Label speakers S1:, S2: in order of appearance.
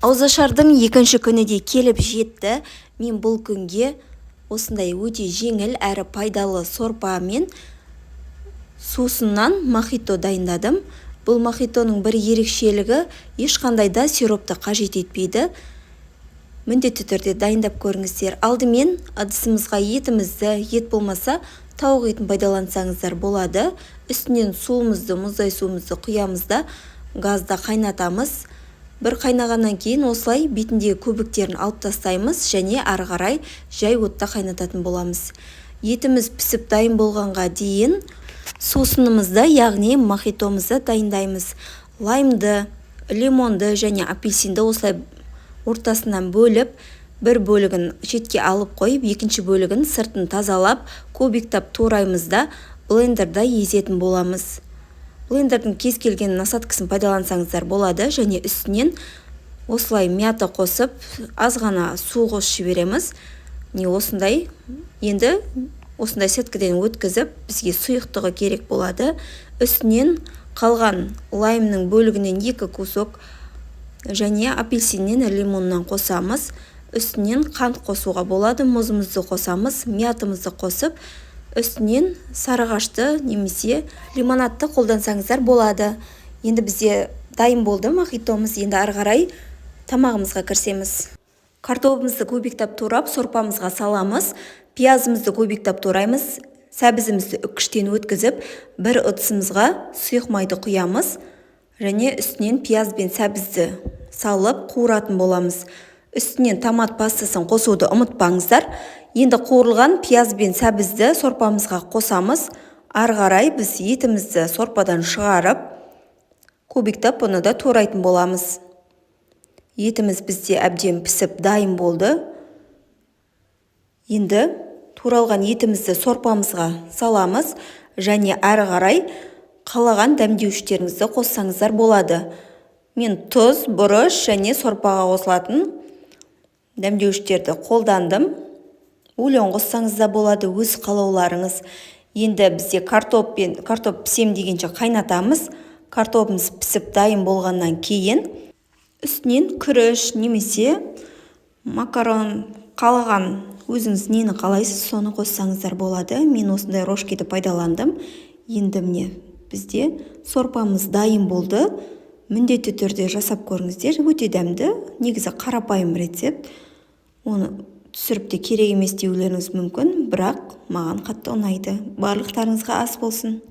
S1: Ауызашардың екінші күні де келіп жетті. Мен бұл күнге осындай өте жеңіл әрі пайдалы сорпа мен сусыннан мохито дайындадым. Бұл мохитоның бір ерекшелігі ешқандай да сиропты қажет етпейді. Міндетті түрде дайындап көріңіздер. Алдымен ыдысымызға ет болмаса тауық етін пайдалансаңыздар болады. Үстінен суымызды, мұздай суымызды құямыз да газда қайнатамыз. Бір қайнағаннан кейін осылай бетіндегі көбіктерін алып тастаймыз және ары қарай жай отта қайнататын боламыз. Етіміз пісіп дайын болғанға дейін сусынымызды, яғни мохитомызды дайындаймыз. Лаймды, лимонды және апельсинді осылай ортасынан бөліп, бір бөлігін шетке алып қойып, екінші бөлігін сыртын тазалап, кубиктап тураймыз да блендерда езетін боламыз. Блендердің кез келген насадкасын пайдалансаңыздар болады және үстінен осылай мята қосып, аз ғана су қосып жібереміз. Осындай енді осындай сеткіден өткізіп, бізге сұйықтығы керек болады. Үстінен қалған лаймның бөлігінен 2 кусок және апельсиннен, лимоннан қосамыз. Үстінен қант қосуға болады, мұзымызды қосамыз, мятымызды қосып, үстінен сарығашты немесе лимонадты қолдансаңыздар болады. Енді бізде дайын болды мохитомыз. Енді ары қарай тамағымызға кірісеміз. Картопымызды кубиктап турап, сорпамызға саламыз. Пиязымызды кубиктап тураймыз. Сәбізімізді үккіштен өткізіп, бір ыдысымызға сұйық майды құямыз және үстінен пияз бен сәбізді салып қуыратын боламыз. Үстінен томат пастасын қосуды ұмытпаңыздар. Енді қуырылған пияз бен сәбізді сорпамызға қосамыз. Ары қарай біз етімізді сорпадан шығарып, кубиктап оны да турайтын боламыз. Етіміз бізде әбден пісіп дайын болды. Енді туралған етімізді сорпамызға саламыз және ары қарай қалаған дәмдеуіштеріңізді қоссаңыздар болады. Мен тұз, бұрыш және сорпаға қосылатын дәмдеуіштерді қолдандым. Бульон қоссаңыз да болады, өз қалауларыңыз. Енді бізде картоп пісем дегенше қайнатамыз. Картопымыз пісіп дайын болғаннан кейін үстінен күріш немесе макарон, қалаған өзіңіз нені қалайсыз, соны қоссаңыздар болады. Мен осындай рожкиді пайдаландым. Енді міне бізде сорпамыз дайын болды. Міндетті түрде жасап көріңіздер. Өте дәмді, негізі қарапайым рецепт. Оны түсіріп те керек емес деулеріңіз мүмкін, бірақ маған қатты ұнайды. Барлықтарыңызға ас болсын.